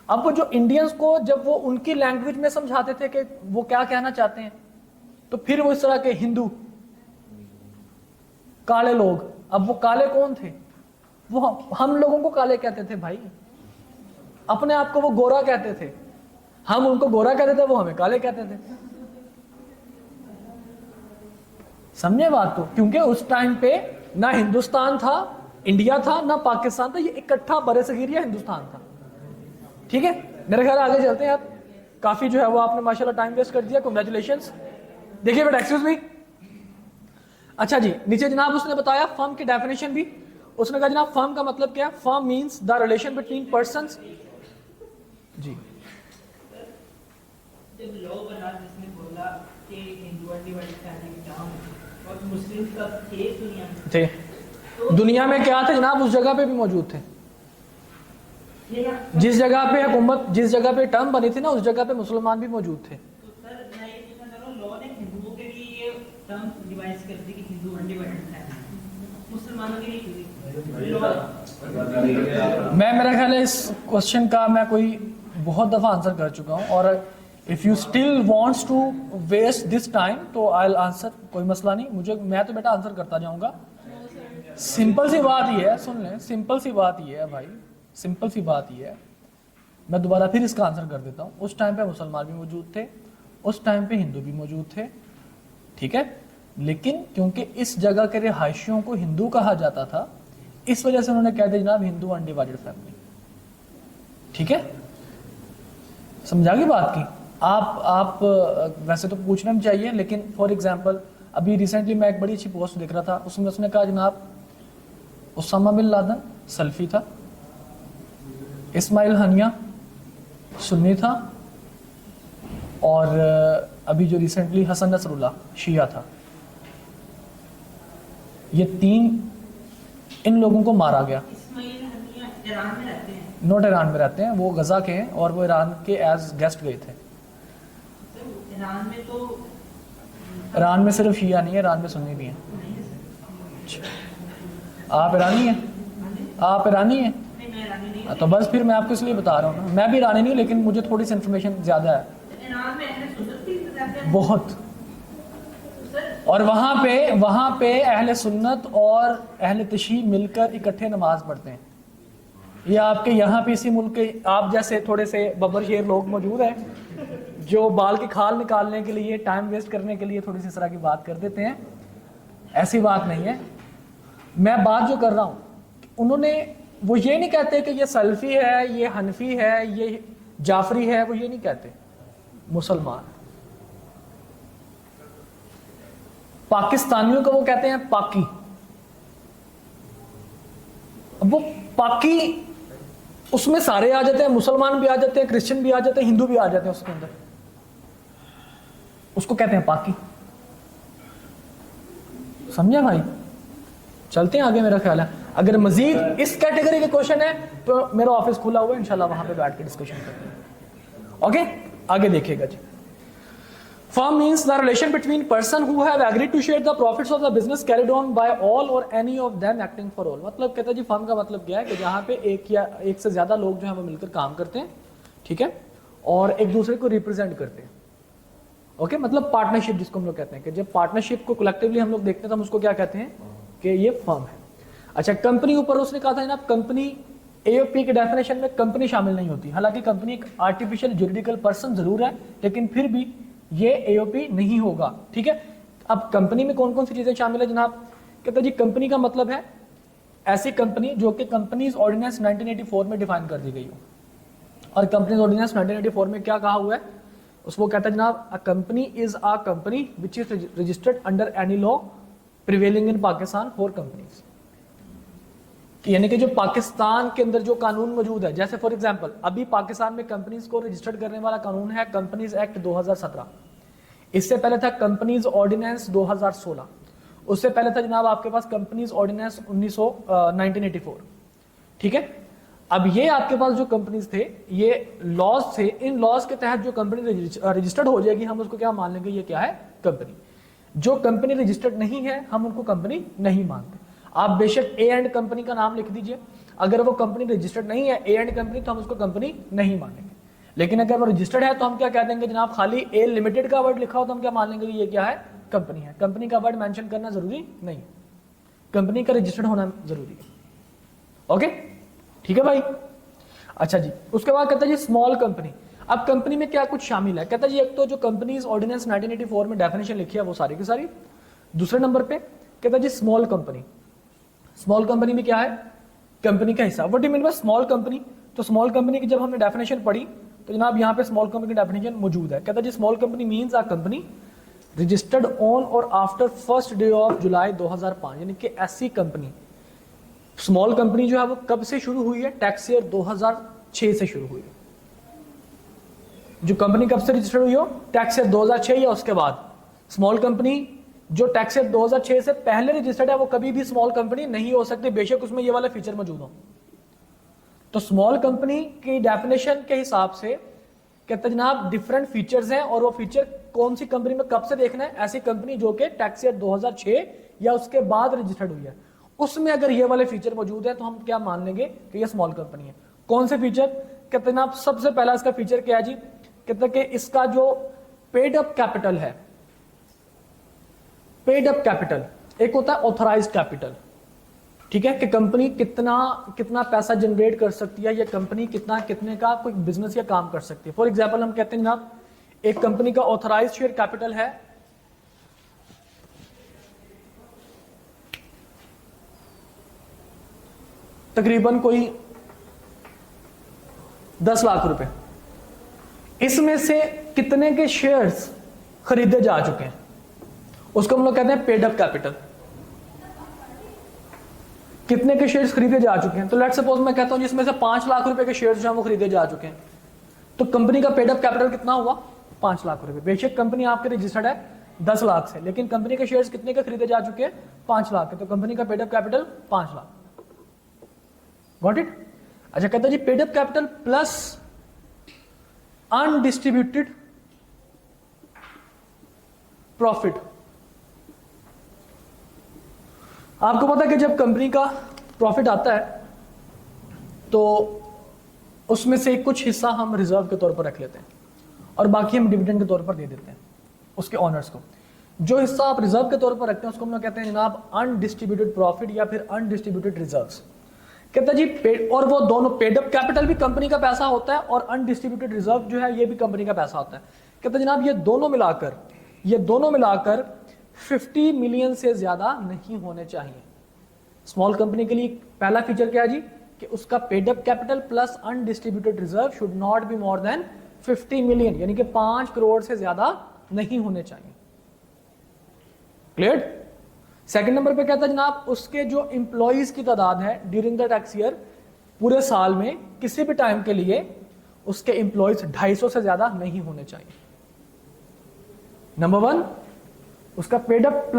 अब वो जो इंडियंस को, जब वो उनकी लैंग्वेज में समझाते थे कि वो क्या कहना चाहते हैं, तो फिर वो इस तरह के हिंदू, काले लोग, अब वो काले कौन थे? वो हम लोगों को काले कहते थे भाई, अपने आप को वो गोरा कहते थे, हम उनको गोरा कहते थे, वो हमें काले कहते थे। समझे बात को? क्योंकि उस टाइम पे ना हिंदुस्तान था, इंडिया था, ना पाकिस्तान था, ये इकट्ठा बरसगीरिया हिंदुस्तान था, ठीक है। मेरे ख्याल आगे चलते हैं। आप काफी जो है वो आपने माशाल्लाह टाइम वेस्ट कर दिया, कांग्रेचुलेशंस। देखिए बेटा, एक्सक्यूज मी, अच्छा जी, नीचे जनाब उसने बताया फर्म की डेफिनेशन भी। उसने कहा जनाब फर्म का मतलब क्या है? Firm means the relation between persons. जी, जब लॉ बना, जिसने बोला कि हिंदू अनडिवाइडेड फैमिली टर्म और मुस्लिम का केस दुनिया में थे, दुनिया में क्या थे जनाब? उस जगह पे भी मौजूद थे। जिस जगह पे हुकूमत, जिस जगह पे टर्म बनी थी ना, उस जगह पे मुसलमान भी मौजूद थे। तो सर मैं ये पूछना चाह रहा हूँ, लॉ ने हिंदुओं के लिए ये टर्म डिवाइस कर दी कि हिंदू अनडिवाइडेड फैमिली, मुसलमानों के लिए मैं, मेरा ख्याल है इस क्वेश्चन का मैं कोई बहुत दफा आंसर कर चुका हूँ, और if you still wants to waste this time तो आई विल आंसर, कोई मसला नहीं मुझे, मैं तो बेटा आंसर करता जाऊंगा। सिंपल सी बात ही है, सुन लें, सिंपल सी बात ही है भाई, सिंपल सी बात ही है। मैं दोबारा फिर इसका आंसर कर देता हूँ। उस टाइम पे मुसलमान भी मौजूद थे, उस टाइम पे हिंदू भी मौजूद थे, ठीक है। लेकिन क्योंकि इस जगह के रिहायशियों को हिंदू कहा जाता था, इस वजह से उन्होंने कह दिया जनाब हिंदू अनडिवाइडेड फैमिली, ठीक है। समझा गई बात की? आप वैसे तो पूछना भी चाहिए, लेकिन फॉर एग्जांपल अभी रिसेंटली मैं एक बड़ी अच्छी पोस्ट देख रहा था, उसमें उसने कहा जनाब उसामा बिन लादेन सल्फी था, इस्माइल हनिया सुन्नी था, और अभी जो रिसेंटली हसन नसरुल्लाह शिया था। ये तीन, इन लोगों को मारा गया। इस्माइल हनिया ईरान में रहते हैं? नॉट ईरान में रहते हैं, वो गजा के हैं, और वो ईरान के एज गेस्ट गए थे। ईरान में तो, ईरान में सिर्फ शिया नहीं है, ईरान में सुन्नी भी हैं। आप ईरानी हैं? आप ईरानी हैं? नहीं मैं ईरानी नहीं। तो बस फिर मैं आपको इसलिए बता रहा हूँ ना, मैं भी ईरानी नहीं, लेकिन मुझे थोड़ी सी इन्फॉर्मेशन ज़्यादा है, ईरान में अहले सुन्नत भी रहते हैं बहुत। सर। और वहाँ पे अहले सुन्नत और अहले तशय्युअ मिलकर इकट्ठे नमाज पढ़ते हैं। ये आपके यहाँ पे इसी मुल्क के आप जैसे थोड़े से बब्बर शेर लोग मौजूद हैं जो बाल की खाल निकालने के लिए, टाइम वेस्ट करने के लिए थोड़ी सी इस तरह की बात कर देते हैं। ऐसी बात नहीं है। मैं बात जो कर रहा हूँ, उन्होंने, वो ये नहीं कहते कि ये सल्फी है, ये हनफी है, ये जाफरी है, वो ये नहीं कहते। मुसलमान, पाकिस्तानियों को वो कहते हैं पाकी। अब वो पाकी, उसमें सारे आ जाते हैं, मुसलमान भी आ जाते हैं, क्रिश्चियन भी आ जाते हैं, हिंदू भी आ जाते हैं उसके अंदर। उसको कहते हैं पाकी। समझे भाई? चलते हैं आगे, मेरा ख्याल है अगर मजीद इस कैटेगरी के क्वेश्चन है तो मेरा ऑफिस खुला हुआ है, इंशाल्लाह वहां पे बैठ के डिस्कशन करते हैं। ओके, आगे देखिएगा जी। Firm means the relation between person who have agreed to share the profits of the business carried on by all or any of them acting for all। मतलब कहता है जी फर्म का मतलब क्या है कि जहां पे एक या एक से ज्यादा लोग जो है वो मिलकर काम करते हैं, ठीक है, और एक दूसरे को रिप्रेजेंट करते हैं। ओके, मतलब पार्टनरशिप जिसको हम लोग कहते हैं कि जब पार्टनरशिप को कलेक्टिवली हम लोग देखते हैं तो हम उसको क्या कहते हैं कि ये फर्म है। अच्छा, कंपनी ऊपर उसने कहा था ना, कंपनी एओपी के डेफिनेशन में कंपनी शामिल नहीं होती। हालांकि कंपनी एक आर्टिफिशियल जुरिडिकल पर्सन जरूर है, लेकिन फिर भी ये एओपी नहीं होगा, ठीक है। अब कंपनी में कौन कौन सी चीजें शामिल है जनाब? कहते हैं जी कंपनी का मतलब है ऐसी कंपनी जो कि कंपनीज ऑर्डिनेंस 1984 में डिफाइन कर दी गई हो। और कंपनीज ऑर्डिनेंस 1984 में क्या कहा हुआ है उसको कहता है जनाब, a company is a company which is registered under any law prevailing in Pakistan for companies. यानी कि जो पाकिस्तान के अंदर जो कानून मौजूद है, जैसे फॉर एग्जांपल अभी पाकिस्तान में कंपनीज को रजिस्टर्ड करने वाला कानून है कंपनीज एक्ट 2017। इससे पहले था कंपनीज ऑर्डिनेंस 2016। उससे पहले था जनाब आपके पास कंपनीज ऑर्डिनेंस 1984, ठीक है। अब ये आपके पास जो कंपनीज थे, ये लॉज थे, इन लॉज के तहत जो कंपनी रजिस्टर्ड हो जाएगी हम उसको क्या मान लेंगे, ये क्या है, कंपनी। जो कंपनी रजिस्टर्ड नहीं है हम उनको कंपनी नहीं मानते। आप बेशक ए एंड कंपनी का नाम लिख दीजिए, अगर वो कंपनी रजिस्टर्ड नहीं है ए एंड कंपनी तो हम उसको कंपनी नहीं मानेंगे। लेकिन अगर वो रजिस्टर्ड है तो हम क्या कह देंगे जनाब, खाली ए लिमिटेड का वर्ड लिखा हो तो हम क्या मान लेंगे ये क्या है, कंपनी है। कंपनी का वर्ड मेंशन करना जरूरी नहीं, कंपनी का रजिस्टर्ड होना जरूरी है। ओके, ठीक है भाई। अच्छा जी, उसके बाद कहता है जी स्मॉल कंपनी। अब कंपनी में क्या कुछ शामिल है? कहता है जी एक तो जो कंपनीज ऑर्डिनेंस 1984 में डेफिनेशन लिखी है वो सारी की सारी। दूसरे नंबर पे कहता है जी स्मॉल कंपनी। स्मॉल कंपनी में क्या है, कंपनी का हिस्सा। What do you mean by small company? तो स्मॉल कंपनी की जब हमने डेफिनेशन पढ़ी तो जनाब यहाँ पे स्मॉल कंपनी की डेफिनेशन मौजूद है। कहता है जी small company means a company registered on or after first day of July 2005। यानी कि ऐसी कंपनी, स्मॉल कंपनी जो है वो कब से शुरू हुई है, टैक्स ईयर 2006 से शुरू हुई है। जो कंपनी कब से रजिस्टर्ड हुई हो, टैक्स ईयर 2006 या उसके बाद। स्मॉल कंपनी जो टैक्स ईयर 2006 से पहले रजिस्टर्ड है वो कभी भी स्मॉल कंपनी नहीं हो सकती, बेशक उसमें ये वाला फीचर मौजूद हो। तो स्मॉल कंपनी की डेफिनेशन के हिसाब से कहते हैं जनाब डिफरेंट फीचर्स हैं, और वो फीचर कौन सी कंपनी में कब से देखना है, ऐसी कंपनी जो कि टैक्स ईयर 2006 या उसके बाद रजिस्टर्ड हुई है, उसमें अगर ये वाले फीचर मौजूद है तो हम क्या मान लेंगे कि ये स्मॉल कंपनी है। कौन से फीचर? कहते हैं जनाब सबसे पहला इसका फीचर क्या है जी, कहते हैं कि इसका जो पेड अप कैपिटल है, पेड अप कैपिटल, एक होता है ऑथराइज्ड कैपिटल, ठीक है, कि कंपनी कितना कितना पैसा जनरेट कर सकती है, या कंपनी कितना कितने का कोई बिजनेस या काम कर सकती है। फॉर एग्जांपल हम कहते हैं जनाब एक कंपनी का ऑथराइज्ड शेयर कैपिटल है तकरीबन कोई 10 लाख रुपए, इसमें से कितने के शेयर्स खरीदे जा चुके हैं उसको हम लोग कहते हैं पेड अप कैपिटल। कितने के शेयर्स खरीदे जा चुके हैं, तो लेट्स सपोज मैं कहता हूं जिसमें से 5 लाख रुपए के शेयर्स जो हैं वो खरीदे जा चुके हैं, तो कंपनी का पेड अप कैपिटल कितना हुआ, 5 लाख रुपए। बेशक कंपनी आपके रजिस्टर्ड है 10 लाख से, लेकिन कंपनी के शेयर्स कितने के खरीदे जा चुके हैं, 5 लाख के, तो कंपनी का paid up capital 5 lakh. Got it? अच्छा, कहता है जी paid up capital plus undistributed profit. आपको पता है कि जब कंपनी का प्रॉफिट आता है तो उसमें से कुछ हिस्सा हम रिजर्व के तौर पर रख लेते हैं और बाकी हम डिविडेंड के तौर पर दे देते हैं उसके ऑनर्स को। जो हिस्सा आप रिजर्व के तौर पर रखते हैं उसको हम लोग कहते हैं जनाब अनडिस्ट्रीब्यूटेड प्रॉफिट या फिर अनडिस्ट्रीब्यूटेड रिजर्व्स। कहता है जी और वो दोनों पेड अप कैपिटल भी कंपनी का पैसा होता है और अनडिस्ट्रीब्यूटेड रिजर्व जो है ये भी कंपनी का पैसा होता है। कहता है जनाब ये दोनों मिलाकर 50 मिलियन से ज्यादा नहीं होने चाहिए। स्मॉल कंपनी के लिए पहला फीचर क्या है जी, कि उसका paid up capital plus undistributed reserve should not be more than 50 million, यानी कि 5 करोड़ से ज्यादा नहीं होने चाहिए। क्लियर? सेकंड नंबर पे कहता है जनाब उसके जो इंप्लॉइज की तादाद है ड्यूरिंग द टैक्स ईयर, पूरे साल में किसी भी टाइम के लिए उसके इंप्लॉइज 250 से ज्यादा नहीं होने चाहिए। नंबर 1 उसका paid up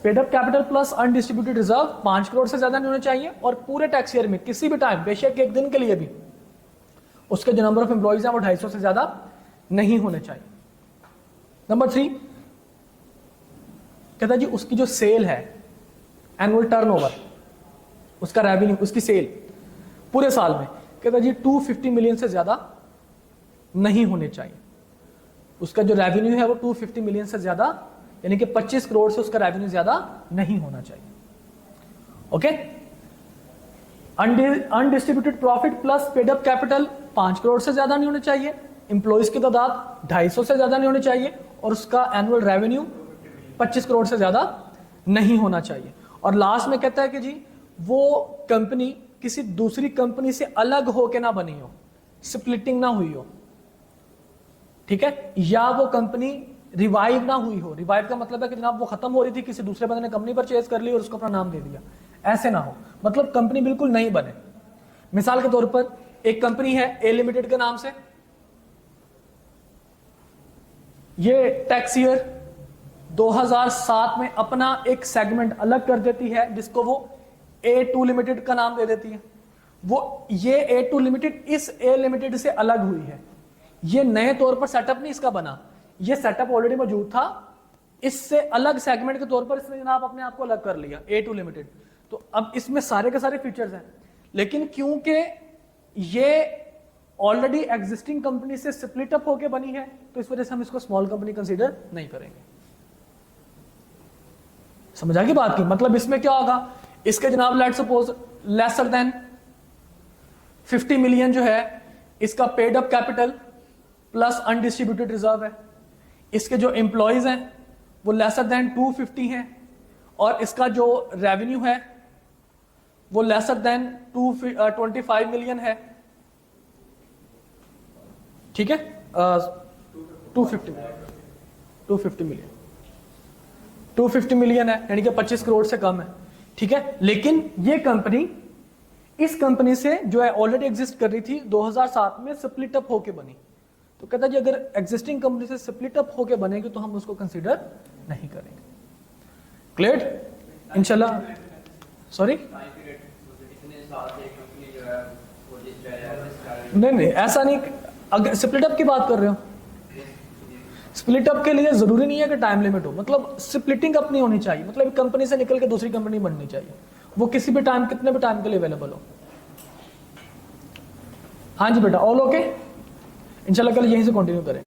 capital plus undistributed reserve 5 crore से ज्यादा नहीं होने चाहिए, और पूरे टैक्स ईयर में किसी भी टाइम, बेशक एक दिन के लिए भी, उसके जो नंबर ऑफ एम्प्लॉइज हैं वो 250 से ज्यादा नहीं होने चाहिए। नंबर 3 कहता जी उसकी जो सेल है, एनुअल टर्नओवर, उसका रेवेन्यू, उसकी सेल पूरे साल में, कहता जी 250 मिलियन से ज्यादा नहीं होने चाहिए। उसका जो रेवेन्यू है वो 250 मिलियन से ज्यादा, यानी कि 25 करोड़ से उसका रेवेन्यू ज्यादा नहीं होना चाहिए। Okay. Undistributed profit plus paid up capital 5 crore से ज्यादा नहीं होने चाहिए, एम्प्लॉइज की तादाद 250 से ज्यादा नहीं होनी चाहिए, और उसका एनुअल रेवेन्यू 25 करोड़ से ज्यादा नहीं होना चाहिए। और लास्ट में कहता है कि जी वो कंपनी किसी दूसरी कंपनी से अलग होके ना बनी हो, स्प्लिटिंग ना हुई हो, ठीक है, या वो कंपनी रिवाइव ना हुई हो। रिवाइव का मतलब है कि जनाब वो खत्म हो रही थी, किसी दूसरे बंदे ने कंपनी परचेज कर ली और उसको अपना नाम दे दिया, ऐसे ना हो, मतलब कंपनी बिल्कुल नहीं बने। मिसाल के तौर पर एक कंपनी है ए लिमिटेड के नाम से, ये टैक्स ईयर 2007 में अपना एक सेगमेंट अलग कर देती है जिसको वो A2 लिमिटेड का नाम दे देती है। वो ये A2 लिमिटेड इस A लिमिटेड से अलग हुई है, ये नए तौर पर सेटअप नहीं इसका बना, ये सेटअप ऑलरेडी मौजूद था, इससे अलग सेगमेंट के तौर पर इसने जनाब अपने आप को अलग कर लिया A2 लिमिटेड। तो अब इसमें सारे के सारे फीचर्स हैं, लेकिन क्योंकि ये ऑलरेडी एग्जिस्टिंग कंपनी से स्प्लिट अप होके बनी है, तो इस वजह से हम इसको स्मॉल कंपनी कंसीडर नहीं करेंगे। समझ आ गई बात की? मतलब इसमें क्या होगा, इसके जनाब let's suppose lesser than 50 million जो है इसका paid up capital plus undistributed reserve है, इसके जो एम्प्लॉइज हैं वो लेसर देन 250 हैं, और इसका जो रेवेन्यू है वो लेसर देन 25 मिलियन है, ठीक है, 250 मिलियन है, यानी कि 25 करोड़ से कम है, ठीक है। लेकिन ये कंपनी इस कंपनी से जो है ऑलरेडी एग्जिस्ट कर रही थी 2007 में, स्प्लिट अप होके बनी, तो कहता जी अगर एग्जिस्टिंग कंपनी से स्प्लिट अप होके बनेगी तो हम उसको कंसीडर नहीं करेंगे। क्लियर इंशाल्लाह? सॉरी, नहीं ऐसा नहीं, अगर स्प्लिट अप की बात कर रहे हो, स्प्लिट अप के लिए जरूरी नहीं है कि टाइम लिमिट हो, मतलब स्प्लिटिंग अप नहीं होनी चाहिए, मतलब कंपनी से निकल के दूसरी कंपनी बननी चाहिए, वो किसी भी टाइम, कितने भी टाइम के लिए अवेलेबल हो। हाँ जी बेटा, ऑल ओके, इंशाल्लाह कल यहीं से कंटिन्यू करें।